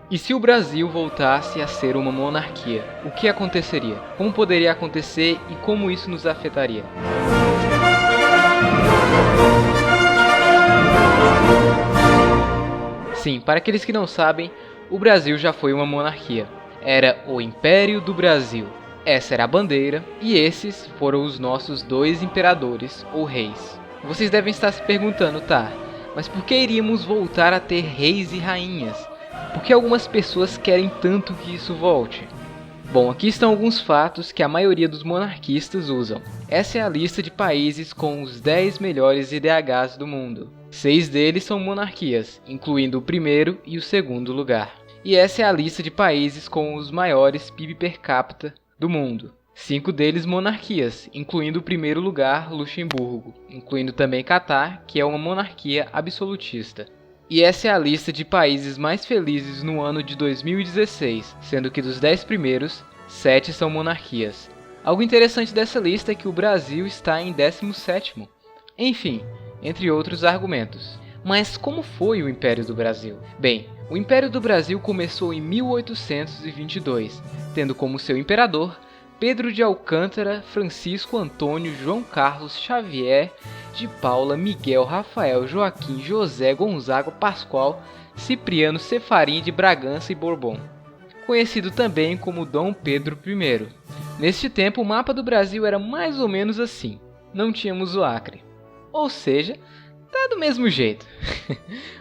E se o Brasil voltasse a ser uma monarquia, o que aconteceria? Como poderia acontecer e como isso nos afetaria? Sim, para aqueles que não sabem, o Brasil já foi uma monarquia. Era o Império do Brasil. Essa era a bandeira, e esses foram os nossos dois imperadores, ou reis. Vocês devem estar se perguntando, tá, mas por que iríamos voltar a ter reis e rainhas? Por que algumas pessoas querem tanto que isso volte? Bom, aqui estão alguns fatos que a maioria dos monarquistas usam. Essa é a lista de países com os 10 melhores IDHs do mundo. 6 deles são monarquias, incluindo o primeiro e o segundo lugar. E essa é a lista de países com os maiores PIB per capita do mundo. 5 deles monarquias, incluindo o primeiro lugar, Luxemburgo, incluindo também Catar, que é uma monarquia absolutista. E essa é a lista de países mais felizes no ano de 2016, sendo que dos 10 primeiros, 7 são monarquias. Algo interessante dessa lista é que o Brasil está em 17º. Enfim, entre outros argumentos. Mas como foi o Império do Brasil? Bem, o Império do Brasil começou em 1822, tendo como seu imperador Pedro de Alcântara, Francisco Antônio, João Carlos, Xavier de Paula, Miguel, Rafael, Joaquim, José, Gonzaga, Pascoal, Cipriano, Cefarim de Bragança e Bourbon, conhecido também como Dom Pedro I. Neste tempo, o mapa do Brasil era mais ou menos assim. Não tínhamos o Acre. Ou seja, tá do mesmo jeito.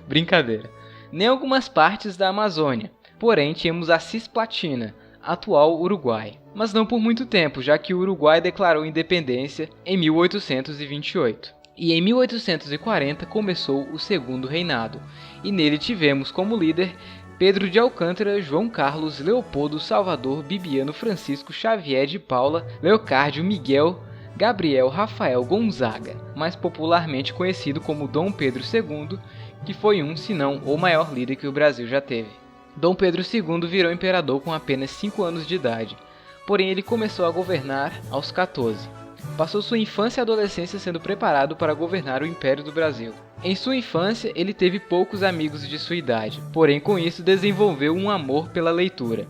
Brincadeira. Nem algumas partes da Amazônia. Porém, tínhamos a Cisplatina, atual Uruguai. Mas não por muito tempo, já que o Uruguai declarou independência em 1828. E em 1840 começou o Segundo Reinado, e nele tivemos como líder Pedro de Alcântara, João Carlos, Leopoldo, Salvador, Bibiano, Francisco, Xavier de Paula, Leocárdio, Miguel, Gabriel, Rafael, Gonzaga, mais popularmente conhecido como Dom Pedro II, que foi se não o maior líder que o Brasil já teve. Dom Pedro II virou imperador com apenas 5 anos de idade, porém ele começou a governar aos 14. Passou sua infância e adolescência sendo preparado para governar o Império do Brasil. Em sua infância, ele teve poucos amigos de sua idade, porém com isso desenvolveu um amor pela leitura.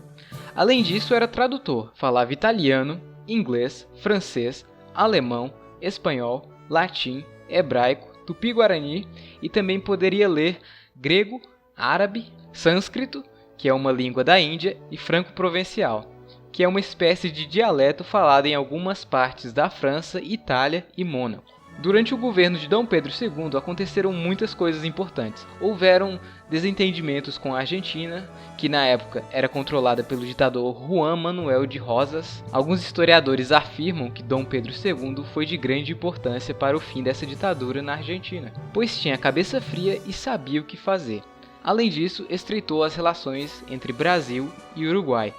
Além disso, era tradutor, falava italiano, inglês, francês, alemão, espanhol, latim, hebraico, tupi-guarani e também poderia ler grego, árabe, sânscrito, que é uma língua da Índia, e franco-provencial, que é uma espécie de dialeto falado em algumas partes da França, Itália e Mônaco. Durante o governo de Dom Pedro II aconteceram muitas coisas importantes. Houveram desentendimentos com a Argentina, que na época era controlada pelo ditador Juan Manuel de Rosas. Alguns historiadores afirmam que Dom Pedro II foi de grande importância para o fim dessa ditadura na Argentina, pois tinha cabeça fria e sabia o que fazer. Além disso, estreitou as relações entre Brasil e Uruguai,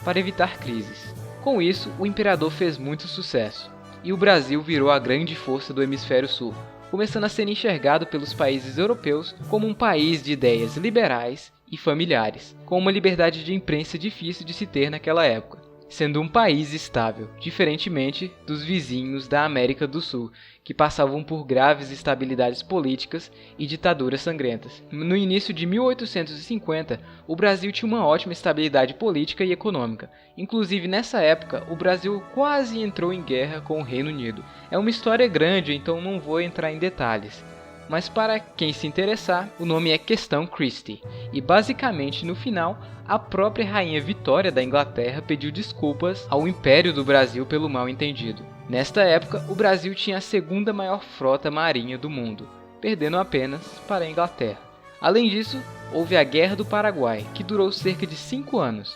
para evitar crises. Com isso, o imperador fez muito sucesso, e o Brasil virou a grande força do hemisfério sul, começando a ser enxergado pelos países europeus como um país de ideias liberais e familiares, com uma liberdade de imprensa difícil de se ter naquela época, sendo um país estável, diferentemente dos vizinhos da América do Sul, que passavam por graves instabilidades políticas e ditaduras sangrentas. No início de 1850, o Brasil tinha uma ótima estabilidade política e econômica. Inclusive, nessa época, o Brasil quase entrou em guerra com o Reino Unido. É uma história grande, então não vou entrar em detalhes. Mas para quem se interessar, o nome é Questão Christie, e basicamente no final, a própria Rainha Vitória da Inglaterra pediu desculpas ao Império do Brasil pelo mal entendido. Nesta época, o Brasil tinha a segunda maior frota marinha do mundo, perdendo apenas para a Inglaterra. Além disso, houve a Guerra do Paraguai, que durou cerca de 5 anos.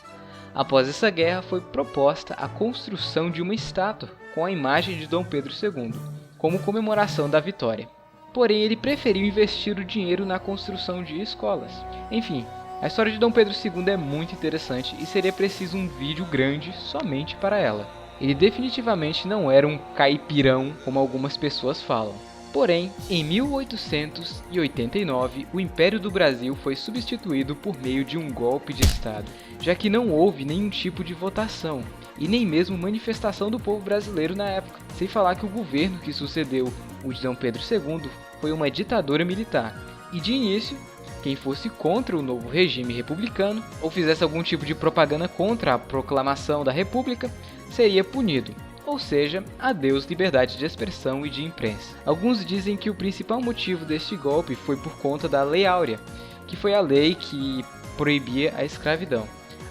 Após essa guerra, foi proposta a construção de uma estátua com a imagem de Dom Pedro II, como comemoração da vitória. Porém, ele preferiu investir o dinheiro na construção de escolas. Enfim, a história de Dom Pedro II é muito interessante e seria preciso um vídeo grande somente para ela. Ele definitivamente não era um caipirão como algumas pessoas falam. Porém, em 1889, o Império do Brasil foi substituído por meio de um golpe de Estado, já que não houve nenhum tipo de votação e nem mesmo manifestação do povo brasileiro na época, sem falar que o governo que sucedeu o de Dom Pedro II foi uma ditadura militar, e de início quem fosse contra o novo regime republicano ou fizesse algum tipo de propaganda contra a proclamação da República seria punido. Ou seja, adeus liberdade de expressão e de imprensa. Alguns dizem que o principal motivo deste golpe foi por conta da Lei Áurea, que foi a lei que proibia a escravidão,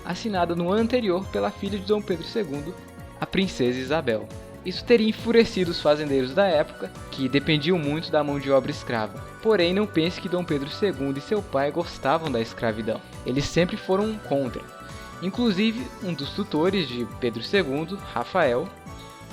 assinada no ano anterior pela filha de Dom Pedro II, a princesa Isabel. Isso teria enfurecido os fazendeiros da época, que dependiam muito da mão de obra escrava. Porém, não pense que Dom Pedro II e seu pai gostavam da escravidão. Eles sempre foram contra. Inclusive, um dos tutores de Pedro II, Rafael,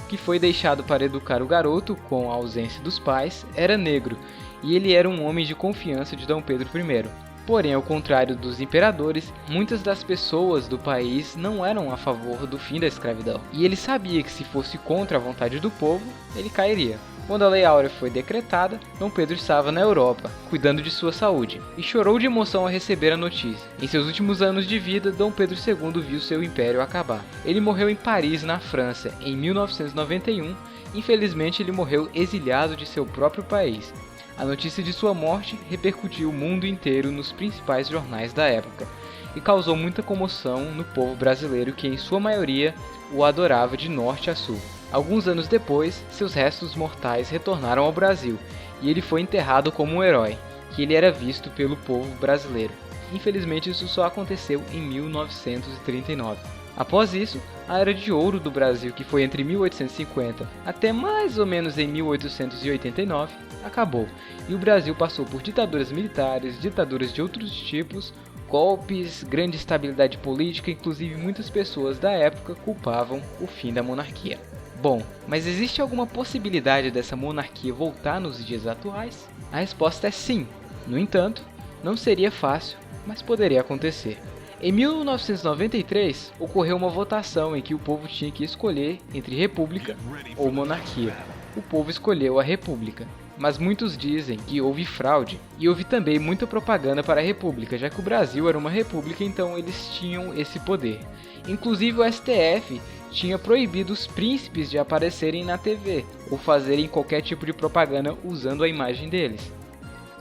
que foi deixado para educar o garoto com a ausência dos pais, era negro, e ele era um homem de confiança de Dom Pedro I. Porém, ao contrário dos imperadores, muitas das pessoas do país não eram a favor do fim da escravidão, e ele sabia que se fosse contra a vontade do povo, ele cairia. Quando a Lei Áurea foi decretada, Dom Pedro estava na Europa, cuidando de sua saúde, e chorou de emoção ao receber a notícia. Em seus últimos anos de vida, Dom Pedro II viu seu império acabar. Ele morreu em Paris, na França, em 1991. Infelizmente, ele morreu exilado de seu próprio país. A notícia de sua morte repercutiu o mundo inteiro nos principais jornais da época, e causou muita comoção no povo brasileiro que, em sua maioria, o adorava de norte a sul. Alguns anos depois, seus restos mortais retornaram ao Brasil, e ele foi enterrado como um herói, que ele era visto pelo povo brasileiro. Infelizmente, isso só aconteceu em 1939. Após isso, a Era de Ouro do Brasil, que foi entre 1850 até mais ou menos em 1889, acabou, e o Brasil passou por ditaduras militares, ditaduras de outros tipos, golpes, grande instabilidade política, inclusive muitas pessoas da época culpavam o fim da monarquia. Bom, mas existe alguma possibilidade dessa monarquia voltar nos dias atuais? A resposta é sim. No entanto, não seria fácil, mas poderia acontecer. Em 1993, ocorreu uma votação em que o povo tinha que escolher entre república ou monarquia. O povo escolheu a república, mas muitos dizem que houve fraude, e houve também muita propaganda para a república, já que o Brasil era uma república, então eles tinham esse poder. Inclusive o STF tinha proibido os príncipes de aparecerem na TV ou fazerem qualquer tipo de propaganda usando a imagem deles,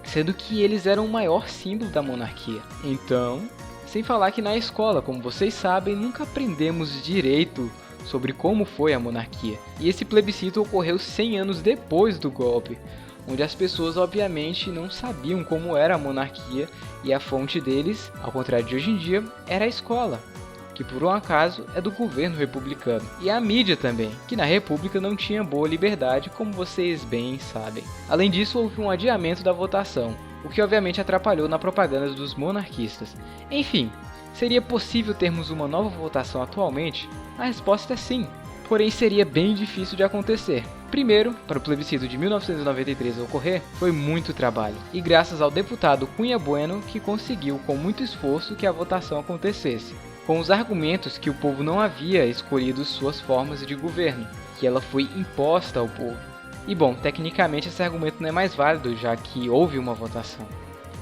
sendo que eles eram o maior símbolo da monarquia. Então, sem falar que na escola, como vocês sabem, nunca aprendemos direito sobre como foi a monarquia. E esse plebiscito ocorreu 100 anos depois do golpe, onde as pessoas obviamente não sabiam como era a monarquia, e a fonte deles, ao contrário de hoje em dia, era a escola, que por um acaso é do governo republicano, e a mídia também, que na república não tinha boa liberdade, como vocês bem sabem. Além disso, houve um adiamento da votação, o que obviamente atrapalhou na propaganda dos monarquistas. Enfim, seria possível termos uma nova votação atualmente? A resposta é sim, porém seria bem difícil de acontecer. Primeiro, para o plebiscito de 1993 ocorrer, foi muito trabalho, e graças ao deputado Cunha Bueno que conseguiu com muito esforço que a votação acontecesse, com os argumentos que o povo não havia escolhido suas formas de governo, que ela foi imposta ao povo. E bom, tecnicamente esse argumento não é mais válido, já que houve uma votação.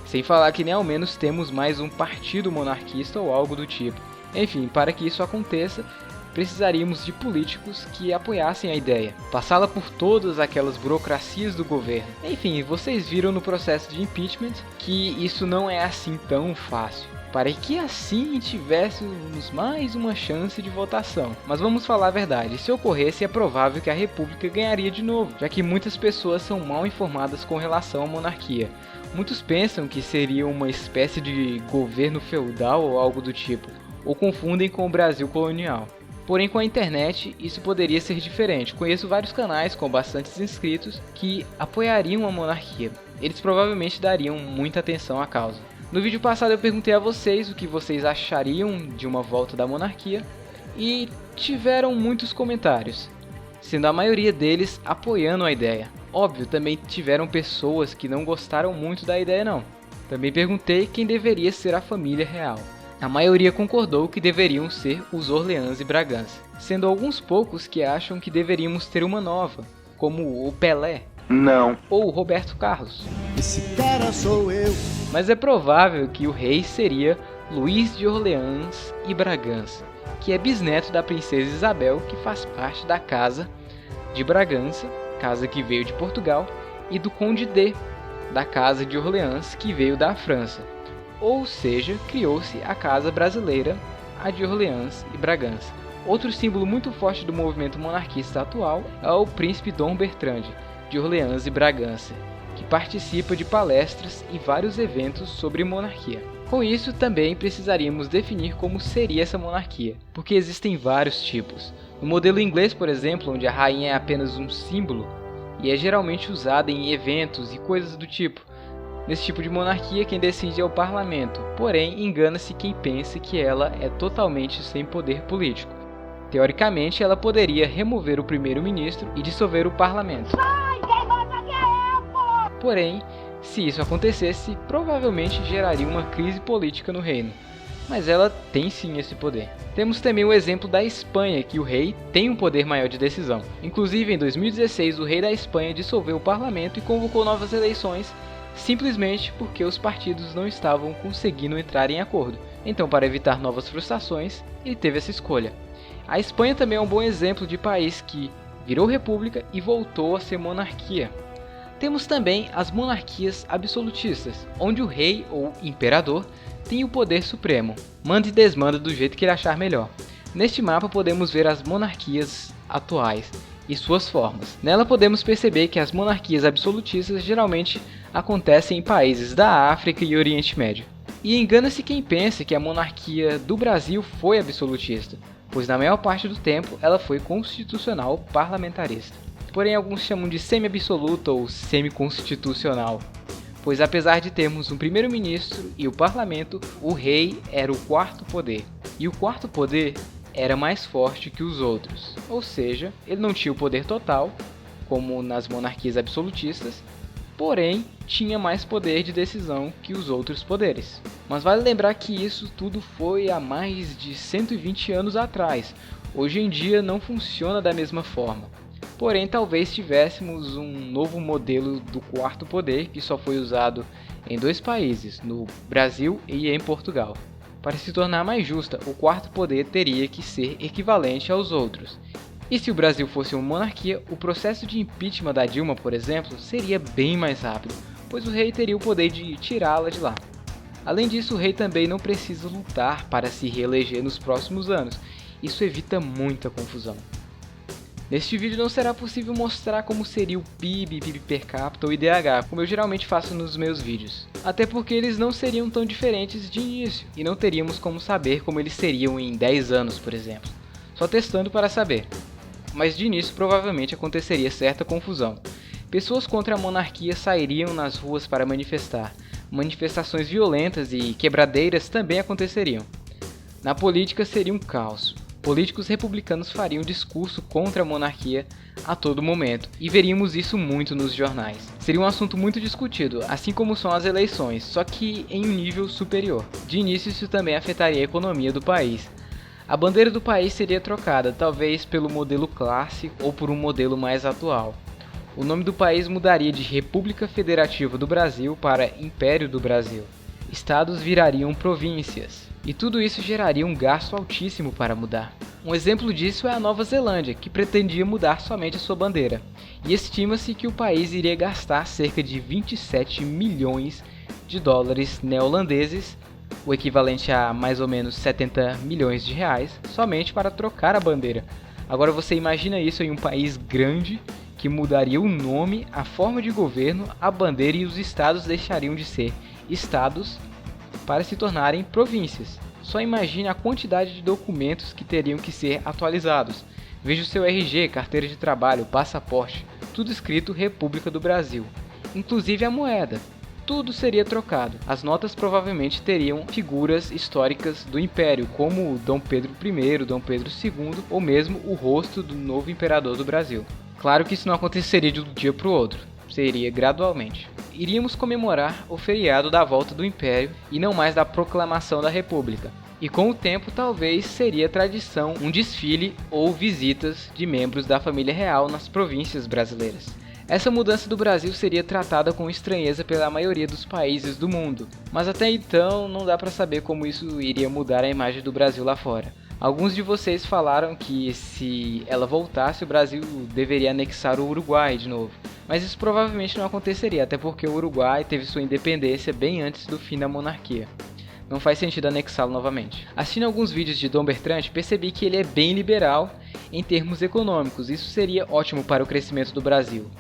Sem falar que nem ao menos temos mais um partido monarquista ou algo do tipo. Enfim, para que isso aconteça, precisaríamos de políticos que apoiassem a ideia, passá-la por todas aquelas burocracias do governo. Enfim, vocês viram no processo de impeachment que isso não é assim tão fácil, para que assim tivéssemos mais uma chance de votação. Mas vamos falar a verdade, se ocorresse é provável que a república ganharia de novo, já que muitas pessoas são mal informadas com relação à monarquia. Muitos pensam que seria uma espécie de governo feudal ou algo do tipo, ou confundem com o Brasil colonial. Porém, com a internet, isso poderia ser diferente. Conheço vários canais com bastantes inscritos que apoiariam a monarquia. Eles provavelmente dariam muita atenção à causa. No vídeo passado eu perguntei a vocês o que vocês achariam de uma volta da monarquia e tiveram muitos comentários, sendo a maioria deles apoiando a ideia. Óbvio, também tiveram pessoas que não gostaram muito da ideia não. Também perguntei quem deveria ser a família real. A maioria concordou que deveriam ser os Orleans e Bragança, sendo alguns poucos que acham que deveríamos ter uma nova, como o Pelé. Não. Ou o Roberto Carlos. Esse cara sou eu. Mas é provável que o rei seria Luís de Orleans e Bragança, que é bisneto da princesa Isabel, que faz parte da casa de Bragança, casa que veio de Portugal, e do conde D, da casa de Orleans, que veio da França. ou seja, criou-se a Casa Brasileira, a de Orleans e Bragança. Outro símbolo muito forte do movimento monarquista atual é o príncipe Dom Bertrand, de Orleans e Bragança, que participa de palestras e vários eventos sobre monarquia. Com isso, também precisaríamos definir como seria essa monarquia, porque existem vários tipos. No modelo inglês, por exemplo, onde a rainha é apenas um símbolo, e é geralmente usada em eventos e coisas do tipo. Nesse tipo de monarquia, quem decide é o parlamento, porém engana-se quem pensa que ela é totalmente sem poder político. Teoricamente, ela poderia remover o primeiro-ministro e dissolver o parlamento. Porém, se isso acontecesse, provavelmente geraria uma crise política no reino. Mas ela tem sim esse poder. Temos também o exemplo da Espanha, que o rei tem um poder maior de decisão. Inclusive, em 2016, o rei da Espanha dissolveu o parlamento e convocou novas eleições, simplesmente porque os partidos não estavam conseguindo entrar em acordo. Então, para evitar novas frustrações, ele teve essa escolha. A Espanha também é um bom exemplo de país que virou república e voltou a ser monarquia. Temos também as monarquias absolutistas, onde o rei ou imperador tem o poder supremo, manda e desmanda do jeito que ele achar melhor. Neste mapa podemos ver as monarquias atuais e suas formas. Nela podemos perceber que as monarquias absolutistas geralmente acontecem em países da África e Oriente Médio. E engana-se quem pensa que a monarquia do Brasil foi absolutista, pois na maior parte do tempo ela foi constitucional parlamentarista. Porém, alguns chamam de semi-absoluta ou semi-constitucional, pois apesar de termos um primeiro-ministro e o parlamento, o rei era o quarto poder. E o quarto poder era mais forte que os outros, ou seja, ele não tinha o poder total, como nas monarquias absolutistas, porém tinha mais poder de decisão que os outros poderes. Mas vale lembrar que isso tudo foi há mais de 120 anos atrás. Hoje em dia não funciona da mesma forma. Porém, talvez tivéssemos um novo modelo do quarto poder que só foi usado em 2 países, no Brasil e em Portugal. Para se tornar mais justa, o quarto poder teria que ser equivalente aos outros. E se o Brasil fosse uma monarquia, o processo de impeachment da Dilma, por exemplo, seria bem mais rápido, pois o rei teria o poder de tirá-la de lá. Além disso, o rei também não precisa lutar para se reeleger nos próximos anos. Isso evita muita confusão. Neste vídeo não será possível mostrar como seria o PIB, PIB per capita ou IDH, como eu geralmente faço nos meus vídeos. Até porque eles não seriam tão diferentes de início, e não teríamos como saber como eles seriam em 10 anos, por exemplo. Só testando para saber. Mas de início provavelmente aconteceria certa confusão. Pessoas contra a monarquia sairiam nas ruas para manifestar. Manifestações violentas e quebradeiras também aconteceriam. Na política seria um caos. Políticos republicanos fariam discurso contra a monarquia a todo momento, e veríamos isso muito nos jornais. Seria um assunto muito discutido, assim como são as eleições, só que em um nível superior. De início, isso também afetaria a economia do país. A bandeira do país seria trocada, talvez pelo modelo clássico ou por um modelo mais atual. O nome do país mudaria de República Federativa do Brasil para Império do Brasil. Estados virariam províncias. E tudo isso geraria um gasto altíssimo para mudar. Um exemplo disso é a Nova Zelândia, que pretendia mudar somente a sua bandeira. E estima-se que o país iria gastar cerca de 27 milhões de dólares neozelandeses, o equivalente a mais ou menos 70 milhões de reais, somente para trocar a bandeira. Agora você imagina isso em um país grande que mudaria o nome, a forma de governo, a bandeira, e os estados deixariam de ser estados para se tornarem províncias. Só imagine a quantidade de documentos que teriam que ser atualizados. Veja o seu RG, carteira de trabalho, passaporte, tudo escrito República do Brasil. Inclusive a moeda. Tudo seria trocado. As notas provavelmente teriam figuras históricas do Império, como Dom Pedro I, Dom Pedro II, ou mesmo o rosto do novo imperador do Brasil. Claro que isso não aconteceria de um dia para o outro. Seria gradualmente. Iríamos comemorar o feriado da volta do Império e não mais da proclamação da República. E com o tempo talvez seria tradição um desfile ou visitas de membros da família real nas províncias brasileiras. Essa mudança do Brasil seria tratada com estranheza pela maioria dos países do mundo, mas até então não dá para saber como isso iria mudar a imagem do Brasil lá fora. Alguns de vocês falaram que se ela voltasse, o Brasil deveria anexar o Uruguai de novo. Mas isso provavelmente não aconteceria, até porque o Uruguai teve sua independência bem antes do fim da monarquia. Não faz sentido anexá-lo novamente. Assistindo alguns vídeos de Dom Bertrand, percebi que ele é bem liberal em termos econômicos. Isso seria ótimo para o crescimento do Brasil.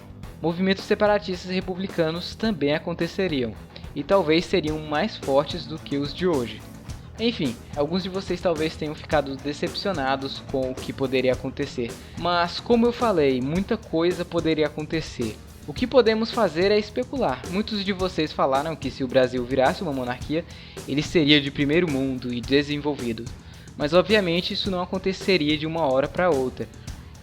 Movimentos separatistas e republicanos também aconteceriam, e talvez seriam mais fortes do que os de hoje. Enfim, alguns de vocês talvez tenham ficado decepcionados com o que poderia acontecer, mas como eu falei, muita coisa poderia acontecer. O que podemos fazer é especular. Muitos de vocês falaram que se o Brasil virasse uma monarquia, ele seria de primeiro mundo e desenvolvido. Mas obviamente isso não aconteceria de uma hora para outra,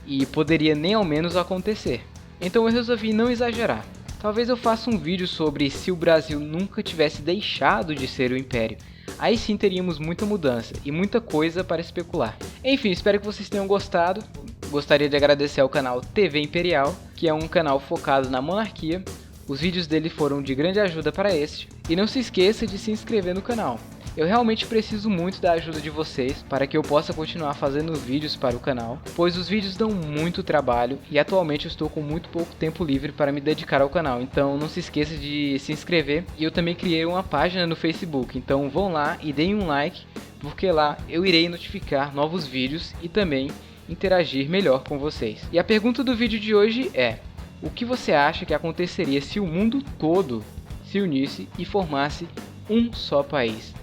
e poderia nem ao menos acontecer. Então eu resolvi não exagerar. Talvez eu faça um vídeo sobre se o Brasil nunca tivesse deixado de ser o Império. Aí sim teríamos muita mudança e muita coisa para especular. Enfim, espero que vocês tenham gostado. Gostaria de agradecer ao canal TV Imperial, que é um canal focado na monarquia. Os vídeos dele foram de grande ajuda para este. E não se esqueça de se inscrever no canal. Eu realmente preciso muito da ajuda de vocês para que eu possa continuar fazendo vídeos para o canal, pois os vídeos dão muito trabalho e atualmente eu estou com muito pouco tempo livre para me dedicar ao canal. Então não se esqueça de se inscrever, e eu também criei uma página no Facebook, então vão lá e deem um like, porque lá eu irei notificar novos vídeos e também interagir melhor com vocês. E a pergunta do vídeo de hoje é: o que você acha que aconteceria se o mundo todo se unisse e formasse um só país?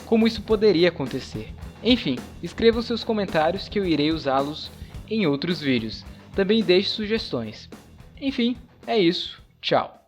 Como isso poderia acontecer? Enfim, escrevam seus comentários que eu irei usá-los em outros vídeos. Também deixe sugestões. Enfim, é isso. Tchau.